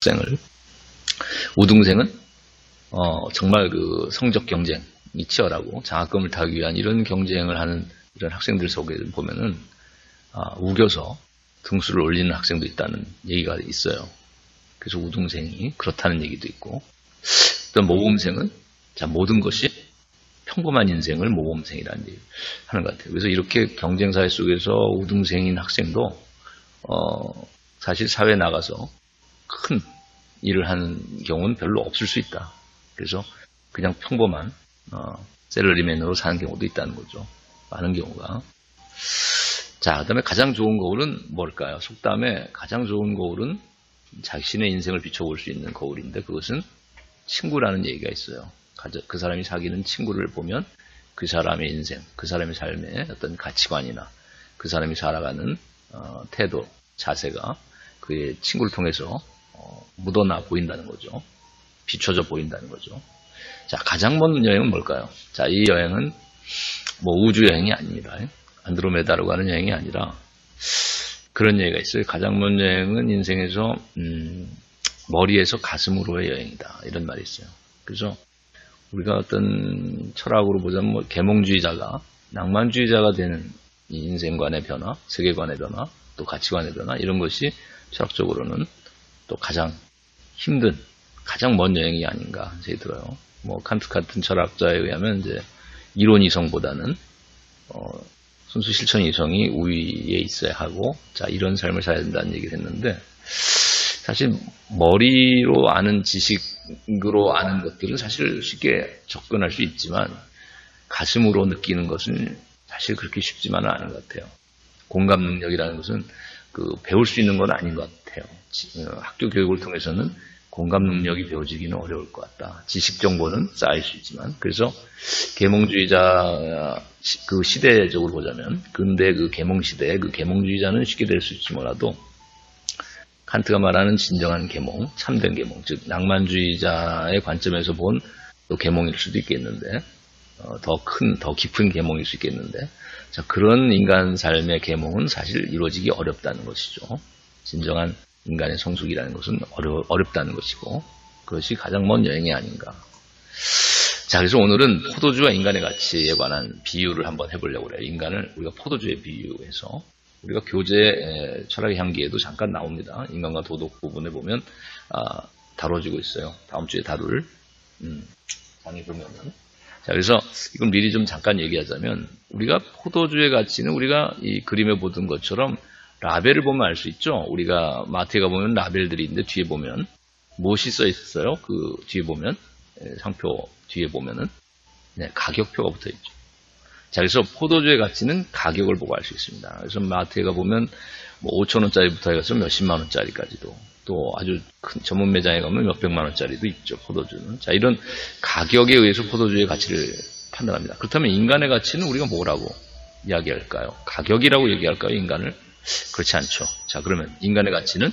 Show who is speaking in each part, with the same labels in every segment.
Speaker 1: 학생을. 우등생은 정말 그 성적 경쟁이 치열하고 장학금을 타기 위한 이런 경쟁을 하는 이런 학생들 속에 보면은 우겨서 등수를 올리는 학생도 있다는 얘기가 있어요. 그래서 우등생이 그렇다는 얘기도 있고, 또 모범생은 모든 것이 평범한 인생을 모범생이라는 얘기를 하는 것 같아요. 그래서 이렇게 경쟁사회 속에서 우등생인 학생도 사실 사회에 나가서 큰 일을 하는 경우는 별로 없을 수 있다. 그래서 그냥 평범한 셀러리맨으로 사는 경우도 있다는 거죠. 많은 경우가. 자, 그 다음에 가장 좋은 거울은 뭘까요? 속담에 가장 좋은 거울은 자신의 인생을 비춰볼 수 있는 거울인데, 그것은 친구라는 얘기가 있어요. 그 사람이 사귀는 친구를 보면 그 사람의 인생, 그 사람의 삶의 어떤 가치관이나 그 사람이 살아가는 태도, 자세가 그의 친구를 통해서 묻어나 보인다는 거죠. 비춰져 보인다는 거죠. 자, 가장 먼 여행은 뭘까요? 자, 이 여행은 뭐 우주 여행이 아닙니다. 안드로메다로 가는 여행이 아니라 그런 얘기가 있어요. 가장 먼 여행은 인생에서 머리에서 가슴으로의 여행이다. 이런 말이 있어요. 그래서 우리가 어떤 철학으로 보자면 뭐 계몽주의자가 낭만주의자가 되는 이 인생관의 변화, 세계관의 변화, 또 가치관의 변화, 이런 것이 철학적으로는 또 가장 힘든, 가장 먼 여행이 아닌가 생각이 들어요. 뭐 칸트 같은 철학자에 의하면 이제 이론 이성보다는 순수 실천 이성이 우위에 있어야 하고, 자, 이런 삶을 살아야 된다는 얘기를 했는데, 사실 머리로 아는 지식으로 아는 것들은 사실 쉽게 접근할 수 있지만 가슴으로 느끼는 것은 사실 그렇게 쉽지만은 않은 것 같아요. 공감 능력이라는 것은 배울 수 있는 건 아닌 것 같아요. 학교 교육을 통해서는 공감 능력이 배워지기는 어려울 것 같다. 지식 정보는 쌓일 수 있지만, 그래서 계몽주의자 그 시대적으로 보자면 근대 그 계몽 시대의 그 계몽주의자는 쉽게 될 수 있지 몰라도 칸트가 말하는 진정한 계몽, 참된 계몽, 즉 낭만주의자의 관점에서 본 또 계몽일 수도 있겠는데, 더 깊은 계몽일 수 있겠는데, 자, 그런 인간 삶의 계몽은 사실 이루어지기 어렵다는 것이죠. 진정한 인간의 성숙이라는 것은 어렵다는 것이고, 그것이 가장 먼 여행이 아닌가. 자, 그래서 오늘은 포도주와 인간의 가치에 관한 비유를 한번 해보려고 그래요. 인간을 우리가 포도주에 비유해서, 우리가 교재 철학의 향기에도 잠깐 나옵니다. 인간과 도덕 부분에 보면 다뤄지고 있어요. 다음 주에 다룰 장에 보면은. 자, 그래서 이건 미리 좀 잠깐 얘기하자면, 우리가 포도주의 가치는 우리가 이 그림에 보던 것처럼 라벨을 보면 알 수 있죠. 우리가 마트에 가보면 라벨들이 있는데 뒤에 보면 무엇이 써 있어요? 그 뒤에 보면 상표 뒤에 보면은 가격표가 붙어 있죠. 자, 그래서 포도주의 가치는 가격을 보고 알 수 있습니다. 그래서 마트에 가보면 뭐 5,000원짜리부터 해서 몇십만 원짜리까지도, 또 아주 큰 전문 매장에 가면 몇백만 원짜리도 있죠, 포도주는. 자, 이런 가격에 의해서 포도주의 가치를 판단합니다. 그렇다면 인간의 가치는 우리가 뭐라고 이야기할까요? 가격이라고 얘기할까요, 인간을? 그렇지 않죠. 자, 그러면 인간의 가치는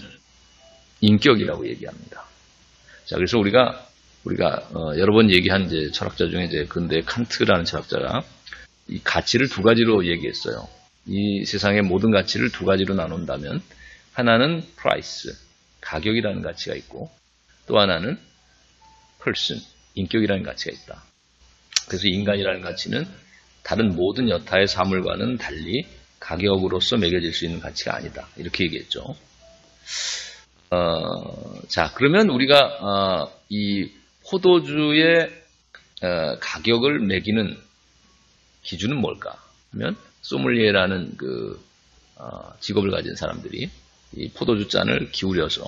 Speaker 1: 인격이라고 얘기합니다. 자, 그래서 우리가 여러 번 얘기한 이제 철학자 중에 이제 근대 칸트라는 철학자가 이 가치를 두 가지로 얘기했어요. 이 세상의 모든 가치를 두 가지로 나눈다면, 하나는 price, 가격이라는 가치가 있고, 또 하나는 person, 인격이라는 가치가 있다. 그래서 인간이라는 가치는 다른 모든 여타의 사물과는 달리 가격으로서 매겨질 수 있는 가치가 아니다. 이렇게 얘기했죠. 자, 그러면 우리가 이 포도주의 가격을 매기는 기준은 뭘까 하면, 소믈리에라는 직업을 가진 사람들이 이 포도주 잔을 기울여서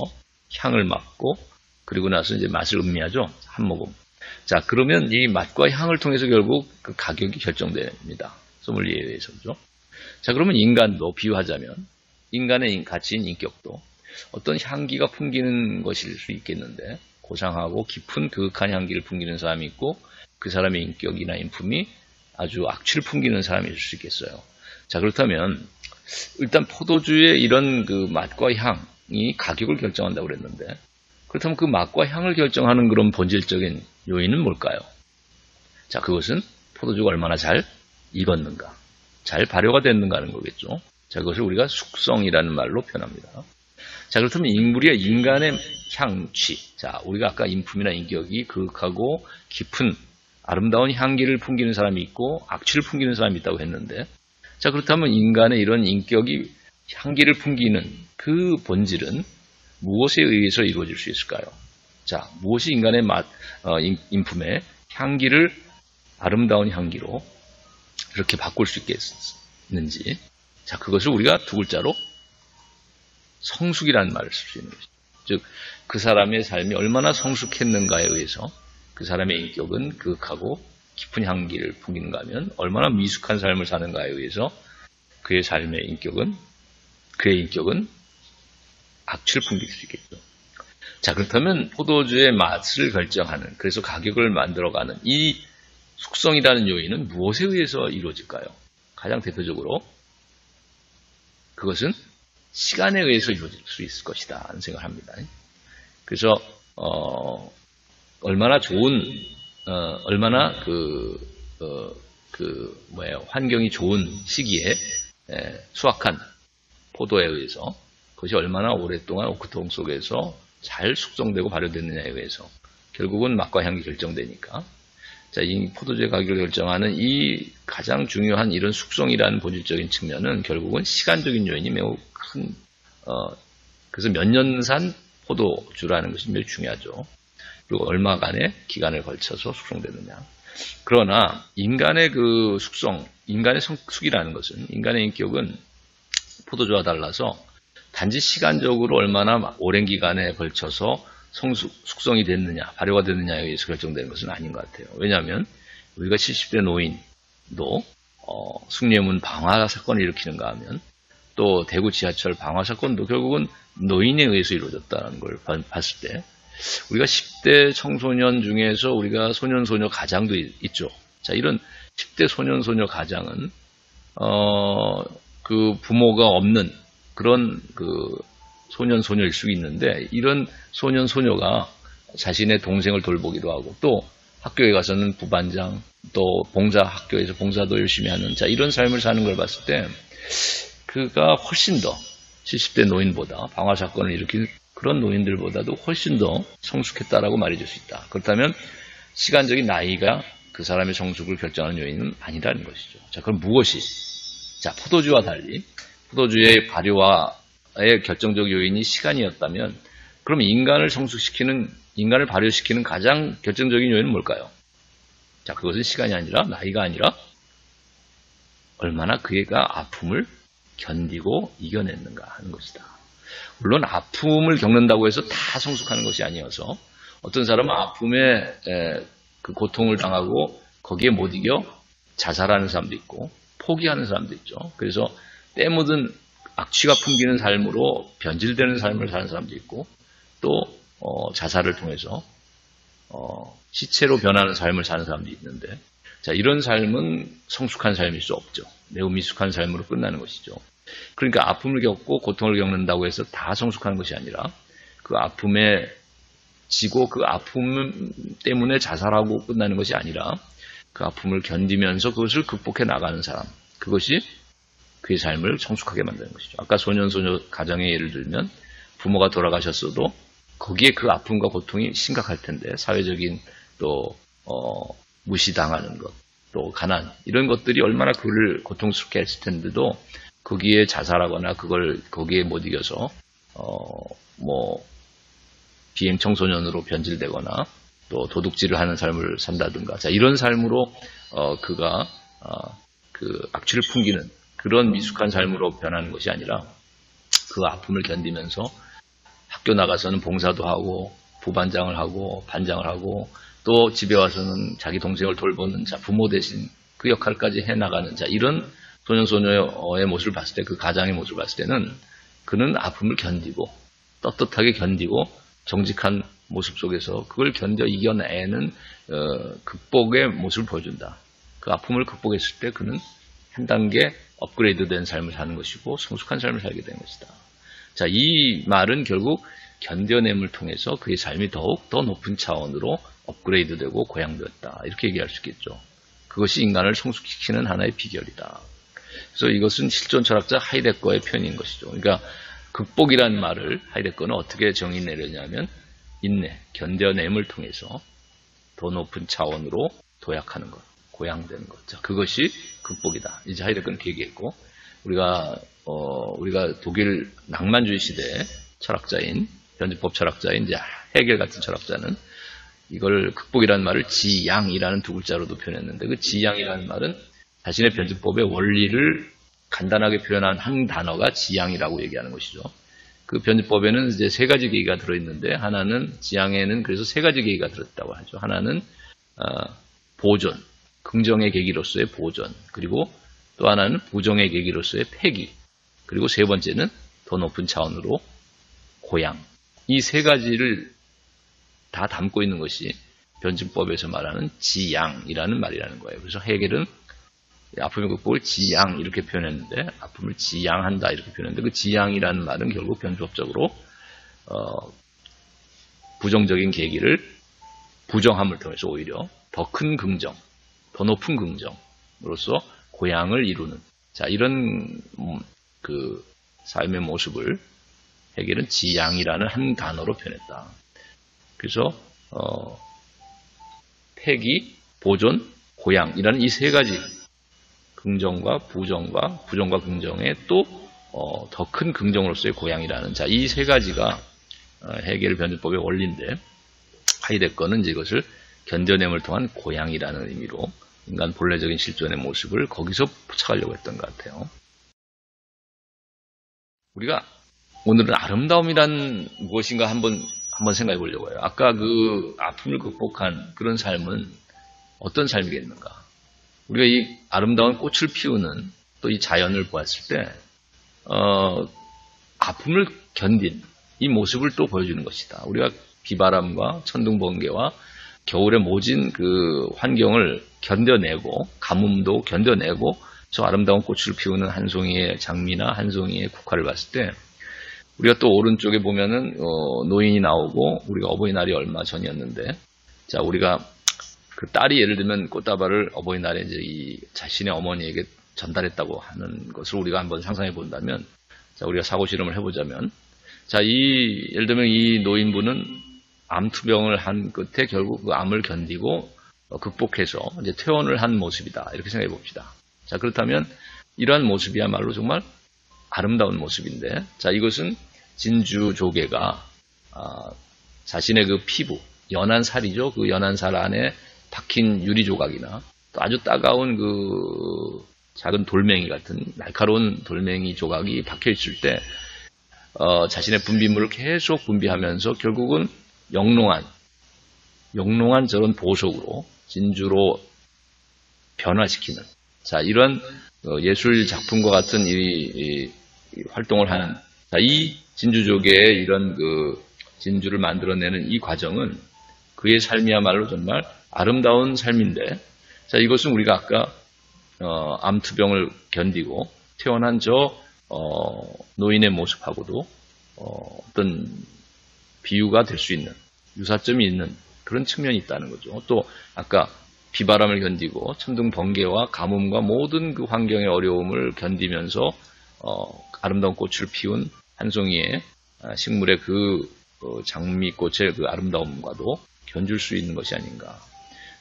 Speaker 1: 향을 맡고, 그리고 나서 이제 맛을 음미하죠. 한 모금. 자, 그러면 이 맛과 향을 통해서 결국 그 가격이 결정됩니다. 소믈리에에 의해서죠. 자, 그러면 인간도 비유하자면, 인간의 가치인 인격도 어떤 향기가 풍기는 것일 수 있겠는데, 고상하고 깊은 그윽한 향기를 풍기는 사람이 있고, 그 사람의 인격이나 인품이 아주 악취를 풍기는 사람이 있을 수 있겠어요. 자, 그렇다면 일단 포도주의 이런 그 맛과 향이 가격을 결정한다고 그랬는데, 그렇다면 그 맛과 향을 결정하는 그런 본질적인 요인은 뭘까요? 자, 그것은 포도주가 얼마나 잘 익었는가, 잘 발효가 됐는가 하는 거겠죠. 자, 그것을 우리가 숙성이라는 말로 표현합니다. 자, 그렇다면 우리가 인간의 향취. 자, 우리가 아까 인품이나 인격이 그윽하고 깊은 아름다운 향기를 풍기는 사람이 있고 악취를 풍기는 사람이 있다고 했는데, 자, 그렇다면 인간의 이런 인격이 향기를 풍기는 그 본질은 무엇에 의해서 이루어질 수 있을까요? 자, 무엇이 인간의 인품의 향기를 아름다운 향기로 이렇게 바꿀 수 있겠는지. 자, 그것을 우리가 두 글자로 성숙이라는 말을 쓸 수 있는 것이죠. 즉, 그 사람의 삶이 얼마나 성숙했는가에 의해서 그 사람의 인격은 그윽하고 깊은 향기를 풍기는가 하면 얼마나 미숙한 삶을 사는가에 의해서 그의 인격은 악취를 풍길 수 있겠죠. 자, 그렇다면 포도주의 맛을 결정하는, 그래서 가격을 만들어가는 이 숙성이라는 요인은 무엇에 의해서 이루어질까요? 가장 대표적으로 그것은 시간에 의해서 이루어질 수 있을 것이다 하는 생각을 합니다. 그래서 얼마나 환경이 좋은 시기에 수확한 포도에 의해서 그것이 얼마나 오랫동안 오크통 속에서 잘 숙성되고 발효됐느냐에 의해서 결국은 맛과 향이 결정되니까, 자, 이 포도주의 가격을 결정하는 이 가장 중요한 이런 숙성이라는 본질적인 측면은 결국은 시간적인 요인이 매우 큰, 그래서 몇 년산 포도주라는 것이 매우 중요하죠. 그리고 얼마간의 기간을 걸쳐서 숙성되느냐. 그러나 인간의 그 숙성, 인간의 성숙이라는 것은, 인간의 인격은 포도주와 달라서 단지 시간적으로 얼마나 오랜 기간에 걸쳐서 숙성이 됐느냐, 발효가 됐느냐에 의해서 결정되는 것은 아닌 것 같아요. 왜냐하면 우리가 70대 노인도 숭례문 방화 사건을 일으키는가 하면, 또 대구 지하철 방화 사건도 결국은 노인에 의해서 이루어졌다는 걸 봤을 때, 우리가 10대 청소년 중에서 우리가 소년 소녀 가장도 있죠. 자, 이런 10대 소년 소녀 가장은 그 부모가 없는 그런 그 소년 소녀일 수 있는데, 이런 소년 소녀가 자신의 동생을 돌보기도 하고, 또 학교에 가서는 부반장, 또 학교에서 봉사도 열심히 하는, 자, 이런 삶을 사는 걸 봤을 때 그가 훨씬 더 70대 노인보다, 방화 사건을 일으킨 그런 노인들보다도 훨씬 더 성숙했다라고 말해줄 수 있다. 그렇다면 시간적인 나이가 그 사람의 성숙을 결정하는 요인은 아니라는 것이죠. 자, 그럼 무엇이? 자, 포도주와 달리 포도주의 발효의 결정적 요인이 시간이었다면, 그럼 인간을 발효시키는 가장 결정적인 요인은 뭘까요? 자, 그것은 시간이 아니라, 나이가 아니라 얼마나 그가 아픔을 견디고 이겨냈는가 하는 것이다. 물론 아픔을 겪는다고 해서 다 성숙하는 것이 아니어서, 어떤 사람은 아픔에 그 고통을 당하고 거기에 못 이겨 자살하는 사람도 있고 포기하는 사람도 있죠. 그래서 때 묻은 악취가 풍기는 삶으로 변질되는 삶을 사는 사람도 있고, 또 자살을 통해서 시체로 변하는 삶을 사는 사람도 있는데, 자, 이런 삶은 성숙한 삶일 수 없죠. 매우 미숙한 삶으로 끝나는 것이죠. 그러니까 아픔을 겪고 고통을 겪는다고 해서 다 성숙하는 것이 아니라, 그 아픔에 지고 그 아픔 때문에 자살하고 끝나는 것이 아니라, 그 아픔을 견디면서 그것을 극복해 나가는 사람, 그것이 그의 삶을 성숙하게 만드는 것이죠. 아까 소년 소녀 가정의 예를 들면, 부모가 돌아가셨어도 거기에 그 아픔과 고통이 심각할 텐데, 사회적인 또 무시당하는 것, 또 가난, 이런 것들이 얼마나 그를 고통스럽게 했을 텐데도 거기에 자살하거나 거기에 못 이겨서 비행 청소년으로 변질되거나 또 도둑질을 하는 삶을 산다든가, 자, 이런 삶으로 그가 그 악취를 풍기는 그런 미숙한 삶으로 변하는 것이 아니라, 그 아픔을 견디면서 학교 나가서는 봉사도 하고 부반장을 하고 반장을 하고, 또 집에 와서는 자기 동생을 돌보는, 자, 부모 대신 그 역할까지 해나가는, 자, 이런 소년 소녀의 모습을 봤을 때, 그 가장의 모습을 봤을 때는 그는 아픔을 견디고 떳떳하게 견디고 정직한 모습 속에서 그걸 견뎌 이겨내는 극복의 모습을 보여준다. 그 아픔을 극복했을 때 그는 한 단계 업그레이드된 삶을 사는 것이고 성숙한 삶을 살게 된 것이다. 자, 이 말은 결국 견뎌냄을 통해서 그의 삶이 더욱 더 높은 차원으로 업그레이드되고 고양되었다, 이렇게 얘기할 수 있겠죠. 그것이 인간을 성숙시키는 하나의 비결이다. 그래서 이것은 실존 철학자 하이데거의 표현인 것이죠. 그러니까 극복이란 말을 하이데거는 어떻게 정의 내렸냐면 인내, 견뎌냄을 통해서 더 높은 차원으로 도약하는 것, 고양되는 것. 자, 그것이 극복이다. 이제 하이데거는 얘기했고, 우리가 독일 낭만주의 시대의 철학자인, 변증법 철학자인 이제 헤겔 같은 철학자는 이걸 극복이라는 말을 지양이라는 두 글자로도 표현했는데, 그 지양이라는 말은 자신의 변증법의 원리를 간단하게 표현한 한 단어가 지양이라고 얘기하는 것이죠. 그 변증법에는 이제 세 가지 계기가 들어있는데, 하나는, 지양에는 그래서 세 가지 계기가 들었다고 하죠. 하나는, 보존, 긍정의 계기로서의 보존, 그리고 또 하나는 부정의 계기로서의 폐기, 그리고 세 번째는 더 높은 차원으로 고양. 이 세 가지를 다 담고 있는 것이 변증법에서 말하는 지양이라는 말이라는 거예요. 그래서 헤겔은 아픔의 극복을 지양 이렇게 표현했는데, 아픔을 지양한다 이렇게 표현했는데, 그 지양이라는 말은 결국 변증법적으로 부정적인 계기를 부정함을 통해서 오히려 더 큰 긍정, 더 높은 긍정으로서 고양을 이루는, 자, 이런 그 삶의 모습을 헤겔은 지양이라는 한 단어로 표현했다. 그래서 폐기, 보존, 고양이라는 이 세 가지, 긍정과 부정과 긍정의 또 더 큰 긍정으로서의 고양이라는, 자, 이 세 가지가 헤겔 변증법의 원리인데, 하이데거는 이제 이것을 견뎌냄을 통한 고양이라는 의미로 인간 본래적인 실존의 모습을 거기서 포착하려고 했던 것 같아요. 우리가 오늘은 아름다움이란 무엇인가 한번 생각해 보려고 해요. 아까 그 아픔을 극복한 그런 삶은 어떤 삶이겠는가? 우리가 이 아름다운 꽃을 피우는 또 이 자연을 보았을 때, 아픔을 견딘 이 모습을 또 보여주는 것이다. 우리가 비바람과 천둥 번개와 겨울의 모진 그 환경을 견뎌내고, 가뭄도 견뎌내고, 저 아름다운 꽃을 피우는 한 송이의 장미나 한 송이의 국화를 봤을 때, 우리가 또 오른쪽에 보면은 노인이 나오고, 우리가 어버이날이 얼마 전이었는데, 자, 우리가 그 딸이 예를 들면 꽃다발을 어버이날에 이제 이 자신의 어머니에게 전달했다고 하는 것을 우리가 한번 상상해 본다면, 자, 우리가 사고 실험을 해보자면, 자, 예를 들면 이 노인분은 암투병을 한 끝에 결국 그 암을 견디고 극복해서 이제 퇴원을 한 모습이다. 이렇게 생각해 봅시다. 자, 그렇다면 이러한 모습이야말로 정말 아름다운 모습인데, 자, 이것은 진주 조개가 자신의 그 피부, 연한 살이죠. 그 연한 살 안에 박힌 유리 조각이나 또 아주 따가운 그 작은 돌멩이 같은 날카로운 돌멩이 조각이 박혀 있을 때 자신의 분비물을 계속 분비하면서 결국은 영롱한 저런 보석으로 진주로 변화시키는, 자, 이런 예술 작품과 같은 이 활동을 하는, 자, 이 진주조개의 이런 그 진주를 만들어내는 이 과정은 그의 삶이야말로 정말 아름다운 삶인데, 자, 이것은 우리가 아까 암투병을 견디고 태어난 저 노인의 모습하고도 어떤 비유가 될 수 있는, 유사점이 있는 그런 측면이 있다는 거죠. 또 아까 비바람을 견디고 천둥 번개와 가뭄과 모든 그 환경의 어려움을 견디면서 아름다운 꽃을 피운 한 송이의 식물의 그 장미꽃의 그 아름다움과도 견줄 수 있는 것이 아닌가.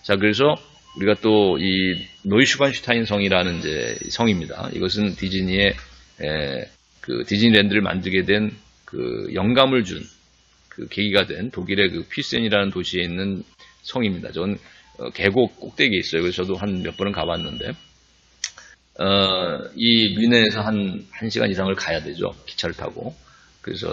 Speaker 1: 자, 그래서 우리가 또 이 노이슈반슈타인 성이라는 이제 성입니다. 이것은 디즈니의 그 디즈니랜드를 만들게 된 그 영감을 준 그 계기가 된 독일의 그 퀴센이라는 도시에 있는 성입니다. 전 계곡 꼭대기에 있어요. 그래서 저도 한 몇 번은 가봤는데, 이 뮌헨에서 한 1시간 이상을 가야 되죠. 기차를 타고. 그래서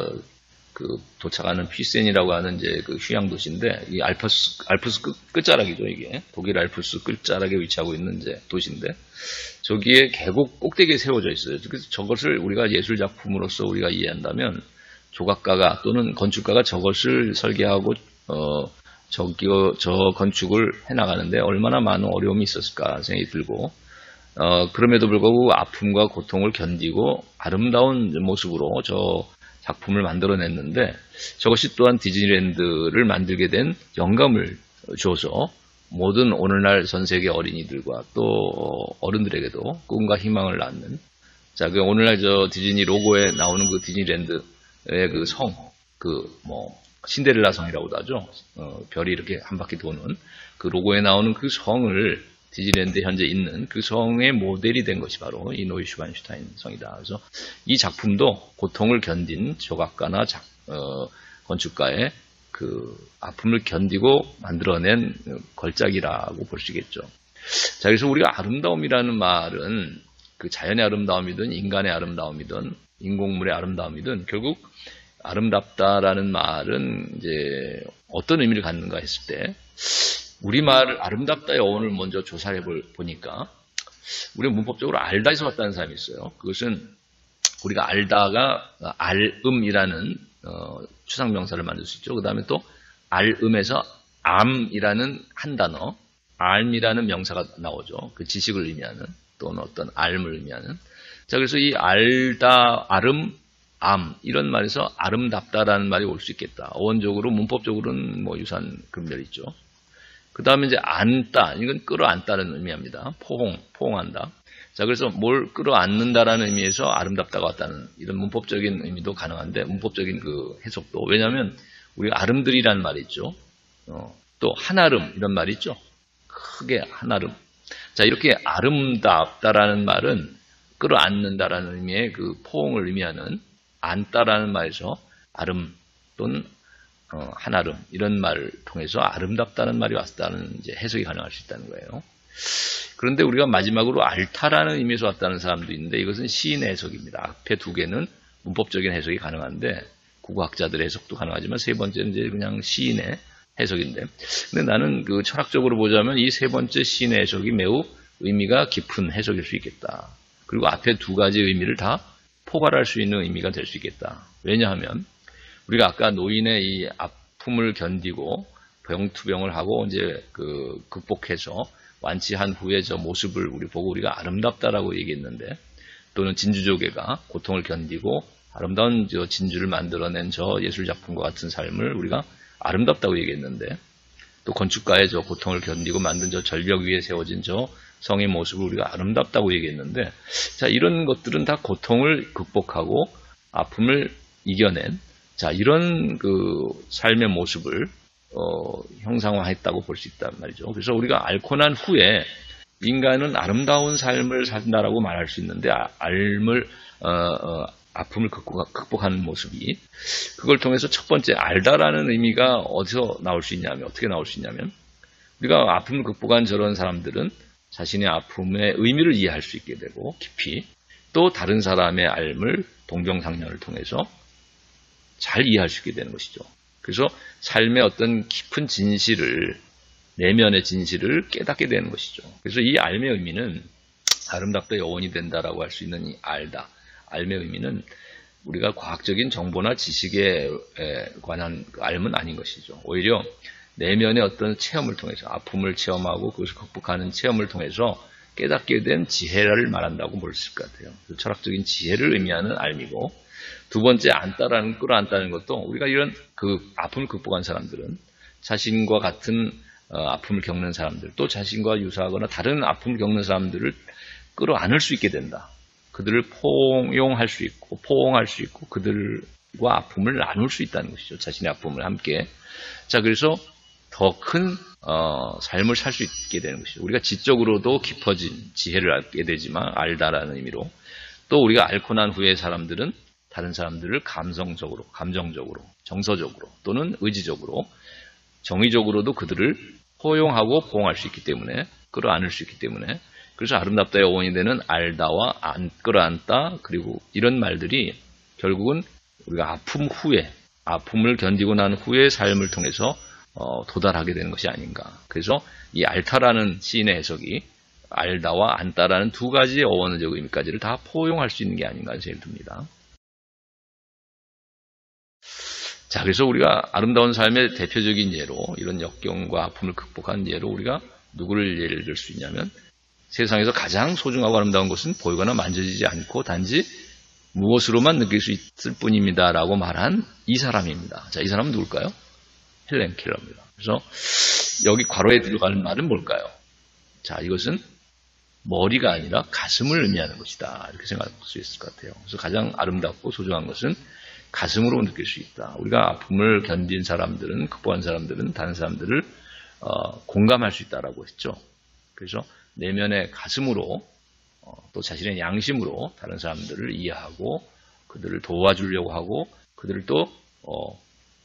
Speaker 1: 그 도착하는 퀴센이라고 하는 이제 그 휴양 도시인데, 이 알프스 끝자락이죠. 이게 독일 알프스 끝자락에 위치하고 있는 이제 도시인데, 저기에 계곡 꼭대기에 세워져 있어요. 그래서 저것을 우리가 예술 작품으로서 우리가 이해한다면, 조각가가 또는 건축가가 저것을 설계하고 저 건축을 해나가는데 얼마나 많은 어려움이 있었을까 생각이 들고, 그럼에도 불구하고 아픔과 고통을 견디고 아름다운 모습으로 저 작품을 만들어냈는데, 저것이 또한 디즈니랜드를 만들게 된 영감을 줘서 모든 오늘날 전 세계 어린이들과 또 어른들에게도 꿈과 희망을 낳는 자, 그 오늘날 저 디즈니 로고에 나오는 그 디즈니랜드의 그 성, 신데렐라 성이라고도 하죠. 별이 이렇게 한 바퀴 도는 그 로고에 나오는 그 성을 디즈니랜드에 현재 있는 그 성의 모델이 된 것이 바로 이 노이슈반슈타인 성이다. 그래서 이 작품도 고통을 견딘 조각가나 건축가의 그 아픔을 견디고 만들어낸 걸작이라고 볼 수 있겠죠. 자, 그래서 우리가 아름다움이라는 말은 그 자연의 아름다움이든 인간의 아름다움이든 인공물의 아름다움이든 결국 아름답다라는 말은 이제 어떤 의미를 갖는가 했을 때 우리말 아름답다의 어원을 먼저 조사해 보니까 우리가 문법적으로 알다에서 왔다는 사람이 있어요. 그것은 우리가 알다가 알음이라는 추상명사를 만들 수 있죠. 그 다음에 또 알음에서 암이라는 한 단어, 알이라는 명사가 나오죠. 그 지식을 의미하는 또는 어떤 알을 의미하는. 자, 그래서 이 알다, 아름, 암 이런 말에서 아름답다라는 말이 올 수 있겠다. 어원적으로 문법적으로는 뭐 유사한 그림들이 있죠. 그 다음에 이제 안다, 이건 끌어안다는 의미합니다. 포옹한다. 자, 그래서 뭘 끌어안는다라는 의미에서 아름답다가 왔다는 이런 문법적인 의미도 가능한데, 문법적인 그 해석도. 왜냐하면, 우리가 아름드리라는 말이 있죠. 또, 한아름, 이런 말이 있죠. 크게 한아름. 자, 이렇게 아름답다라는 말은 끌어안는다라는 의미의 그 포옹을 의미하는 안다라는 말에서 아름 또는 한아름 이런 말을 통해서 아름답다는 말이 왔다는 이제 해석이 가능할 수 있다는 거예요. 그런데 우리가 마지막으로 알타라는 의미에서 왔다는 사람도 있는데 이것은 시인의 해석입니다. 앞에 두 개는 문법적인 해석이 가능한데 국어학자들의 해석도 가능하지만 세 번째는 이제 그냥 시인의 해석인데, 근데 나는 그 철학적으로 보자면 이 세 번째 시인의 해석이 매우 의미가 깊은 해석일 수 있겠다. 그리고 앞에 두 가지 의미를 다 포괄할 수 있는 의미가 될 수 있겠다. 왜냐하면 우리가 아까 노인의 이 아픔을 견디고 병투병을 하고 이제 그 극복해서 완치한 후에 저 모습을 우리 보고 우리가 아름답다라고 얘기했는데, 또는 진주조개가 고통을 견디고 아름다운 저 진주를 만들어낸 저 예술 작품과 같은 삶을 우리가 아름답다고 얘기했는데, 또 건축가의 저 고통을 견디고 만든 저 절벽 위에 세워진 저 성의 모습을 우리가 아름답다고 얘기했는데, 자, 이런 것들은 다 고통을 극복하고 아픔을 이겨낸 자, 이런 그 삶의 모습을 형상화했다고 볼 수 있단 말이죠. 그래서 우리가 앓고 난 후에 인간은 아름다운 삶을 산다라고 말할 수 있는데, 아픔을 극복하는 모습이, 그걸 통해서 첫 번째 알다라는 의미가 어디서 나올 수 있냐면, 어떻게 나올 수 있냐면, 우리가 아픔을 극복한 저런 사람들은 자신의 아픔의 의미를 이해할 수 있게 되고, 깊이 또 다른 사람의 앓음을 동정상련을 통해서 잘 이해할 수 있게 되는 것이죠. 그래서 삶의 어떤 깊은 진실을, 내면의 진실을 깨닫게 되는 것이죠. 그래서 이 앓음의 의미는 아름답다 여원이 된다라고 할 수 있는 이 알다, 앓음의 의미는 우리가 과학적인 정보나 지식에 관한 앓음은 아닌 것이죠. 오히려 내면의 어떤 체험을 통해서, 아픔을 체험하고 그것을 극복하는 체험을 통해서 깨닫게 된 지혜를 말한다고 볼 수 있을 것 같아요. 철학적인 지혜를 의미하는 앓음이고, 두 번째 안다라는, 끌어안다는 것도 우리가 이런 그 아픔을 극복한 사람들은 자신과 같은 아픔을 겪는 사람들, 또 자신과 유사하거나 다른 아픔을 겪는 사람들을 끌어안을 수 있게 된다. 그들을 포용할 수 있고, 포옹할 수 있고, 그들과 아픔을 나눌 수 있다는 것이죠. 자신의 아픔을 함께. 자, 그래서 더 큰 삶을 살 수 있게 되는 것이죠. 우리가 지적으로도 깊어진 지혜를 얻게 되지만, 알다라는 의미로, 또 우리가 앓고 난 후에 사람들은 다른 사람들을 감성적으로, 감정적으로, 정서적으로 또는 의지적으로, 정의적으로도 그들을 포용하고 포옹할 수 있기 때문에, 끌어안을 수 있기 때문에, 그래서 아름답다의 어원이 되는 알다와 끌어안다, 그리고 이런 말들이 결국은 우리가 아픔 후에, 아픔을 견디고 난 후의 삶을 통해서 도달하게 되는 것이 아닌가. 그래서 이 알타라는 시인의 해석이 알다와 안다라는 두 가지의 어원적 의미까지를 다 포용할 수 있는 게 아닌가 생각이 듭니다. 자, 그래서 우리가 아름다운 삶의 대표적인 예로, 이런 역경과 아픔을 극복한 예로 우리가 누구를 예를 들 수 있냐면, 세상에서 가장 소중하고 아름다운 것은 보이거나 만져지지 않고 단지 무엇으로만 느낄 수 있을 뿐입니다 라고 말한 이 사람입니다. 자, 이 사람은 누굴까요? 헬렌 켈러입니다. 그래서 여기 괄호에 들어가는 말은 뭘까요? 자, 이것은 머리가 아니라 가슴을 의미하는 것이다. 이렇게 생각할 수 있을 것 같아요. 그래서 가장 아름답고 소중한 것은 가슴으로 느낄 수 있다. 우리가 아픔을 견딘 사람들은, 극복한 사람들은 다른 사람들을 공감할 수 있다라고 했죠. 그래서 내면의 가슴으로 또 자신의 양심으로 다른 사람들을 이해하고 그들을 도와주려고 하고 그들을 또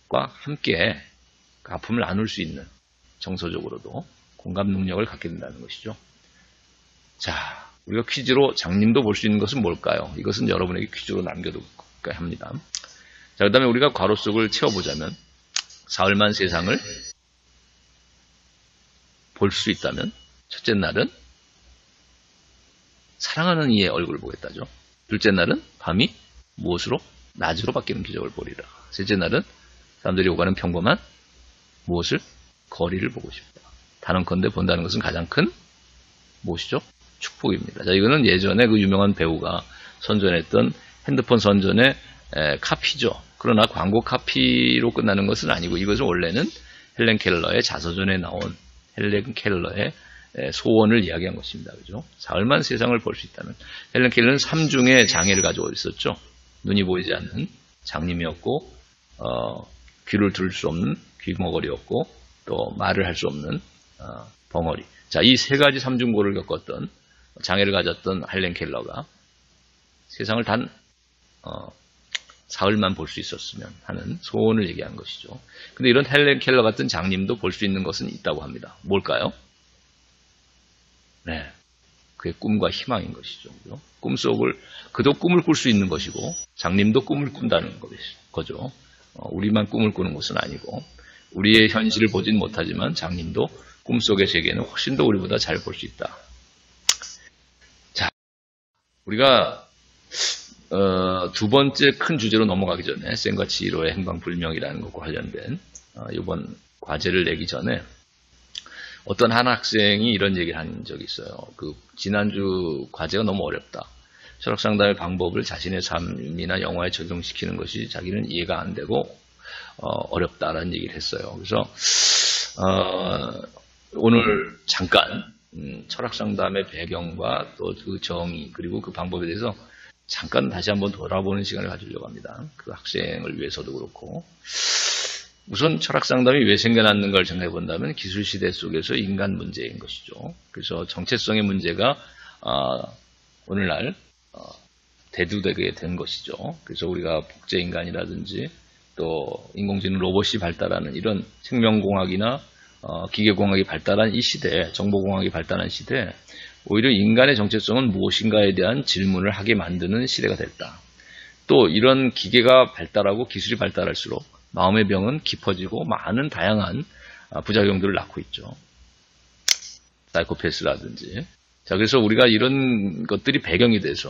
Speaker 1: 과 함께 그 아픔을 나눌 수 있는 정서적으로도 공감 능력을 갖게 된다는 것이죠. 자, 우리가 퀴즈로 장님도 볼 수 있는 것은 뭘까요? 이것은 여러분에게 퀴즈로 남겨둘까 합니다. 자, 그 다음에 우리가 괄호 속을 채워보자면 사흘만 세상을 볼 수 있다면 첫째 날은 사랑하는 이의 얼굴을 보겠다죠. 둘째 날은 밤이 무엇으로? 낮으로 바뀌는 기적을 보리라. 셋째 날은 사람들이 오가는 평범한 무엇을? 거리를 보고 싶다. 단언컨대 본다는 것은 가장 큰 무엇이죠? 축복입니다. 자, 이거는 예전에 그 유명한 배우가 선전했던 핸드폰 선전의 카피죠. 그러나 광고 카피로 끝나는 것은 아니고 이것은 원래는 헬렌 켈러의 자서전에 나온 헬렌 켈러의 소원을 이야기한 것입니다. 그죠? 사흘만 세상을 볼 수 있다면 헬렌 켈러는 3중의 장애를 가지고 있었죠. 눈이 보이지 않는 장님이었고 귀를 들을 수 없는 귀머거리였고 또 말을 할 수 없는 벙어리. 자, 이 세 가지 삼중고를 겪었던 장애를 가졌던 헬렌 켈러가 세상을 단 사흘만 볼 수 있었으면 하는 소원을 얘기한 것이죠. 근데 이런 헬렌 켈러 같은 장님도 볼 수 있는 것은 있다고 합니다. 뭘까요? 네, 그의 꿈과 희망인 것이죠. 꿈속을 그도 꿈을 꿀 수 있는 것이고 장님도 꿈을 꾼다는 거죠. 우리만 꿈을 꾸는 것은 아니고 우리의 현실을 보진 못하지만 장님도 꿈속의 세계는 훨씬 더 우리보다 잘 볼 수 있다. 자, 우리가 두 번째 큰 주제로 넘어가기 전에 쌤과 치히로의 행방불명이라는 것과 관련된 이번 과제를 내기 전에 어떤 한 학생이 이런 얘기를 한 적이 있어요. 그 지난주 과제가 너무 어렵다. 철학상담의 방법을 자신의 삶이나 영화에 적용시키는 것이 자기는 이해가 안 되고 어렵다라는 얘기를 했어요. 그래서 오늘 잠깐 철학상담의 배경과 또 그 정의 그리고 그 방법에 대해서 잠깐 다시 한번 돌아보는 시간을 가지려고 합니다. 그 학생을 위해서도 그렇고 우선 철학상담이 왜 생겨났는가를 생각해 본다면 기술시대 속에서 인간 문제인 것이죠. 그래서 정체성의 문제가 오늘날 대두되게 된 것이죠. 그래서 우리가 복제인간이라든지 또 인공지능 로봇이 발달하는 이런 생명공학이나 기계공학이 발달한 이 시대, 정보공학이 발달한 시대, 오히려 인간의 정체성은 무엇인가에 대한 질문을 하게 만드는 시대가 됐다. 또 이런 기계가 발달하고 기술이 발달할수록 마음의 병은 깊어지고 많은 다양한 부작용들을 낳고 있죠. 사이코패스라든지. 자, 그래서 우리가 이런 것들이 배경이 돼서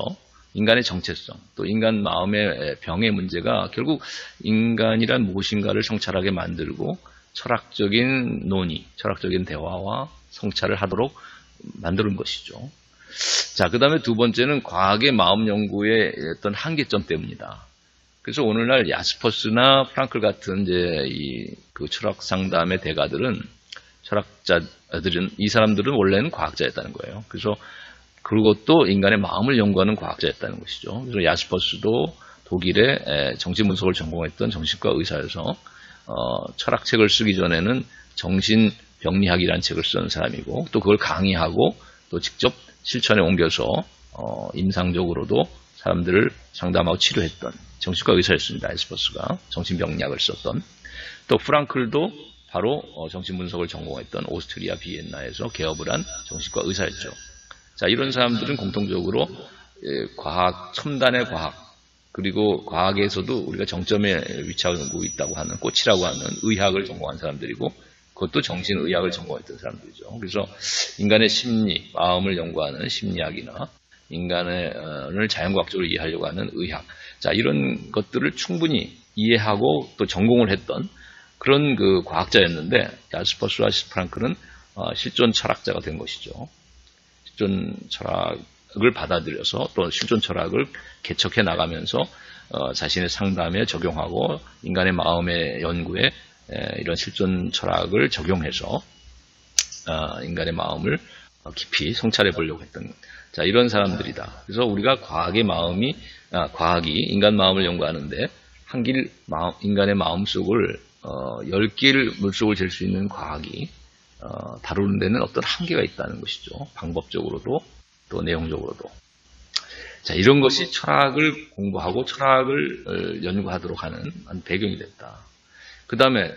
Speaker 1: 인간의 정체성, 또 인간 마음의 병의 문제가 결국 인간이란 무엇인가를 성찰하게 만들고 철학적인 논의, 철학적인 대화와 성찰을 하도록 만드는 것이죠. 자, 그 다음에 두 번째는 과학의 마음 연구의 어떤 한계점 때문이다. 그래서 오늘날 야스퍼스나 프랑클 같은 이제 그 철학 상담의 대가들은 철학자들은 이 사람들은 원래는 과학자였다는 거예요. 그래서 그것도 인간의 마음을 연구하는 과학자였다는 것이죠. 그래서 야스퍼스도 독일의 정신분석을 전공했던 정신과 의사여서 철학책을 쓰기 전에는 정신병리학이라는 책을 쓰는 사람이고 또 그걸 강의하고 또 직접 실천에 옮겨서 임상적으로도 사람들을 상담하고 치료했던 정신과 의사였습니다. 야스퍼스가 정신병리학을 썼던. 또 프랑클도 바로 정신분석을 전공했던 오스트리아 비엔나에서 개업을 한 정신과 의사였죠. 자, 이런 사람들은 공통적으로 과학, 첨단의 과학, 그리고 과학에서도 우리가 정점에 위치하고 있다고 하는 꽃이라고 하는 의학을 전공한 사람들이고 그것도 정신의학을 전공했던 사람들이죠. 그래서 인간의 심리, 마음을 연구하는 심리학이나 인간을 자연과학적으로 이해하려고 하는 의학. 자, 이런 것들을 충분히 이해하고 또 전공을 했던 그런 그 과학자였는데 야스퍼스와 프랑클은 실존 철학자가 된 것이죠. 실존 철학을 받아들여서 또 실존 철학을 개척해 나가면서 자신의 상담에 적용하고 인간의 마음의 연구에 이런 실존 철학을 적용해서 인간의 마음을 깊이 성찰해 보려고 했던 자 이런 사람들이다. 그래서 우리가 과학이 인간 마음을 연구하는데 인간의 마음 속을 10개를 물속을 잴 수 있는 과학이 다루는 데는 어떤 한계가 있다는 것이죠. 방법적으로도 또 내용적으로도. 자, 이런 것이 철학을 공부하고 철학을 연구하도록 하는 배경이 됐다. 그 다음에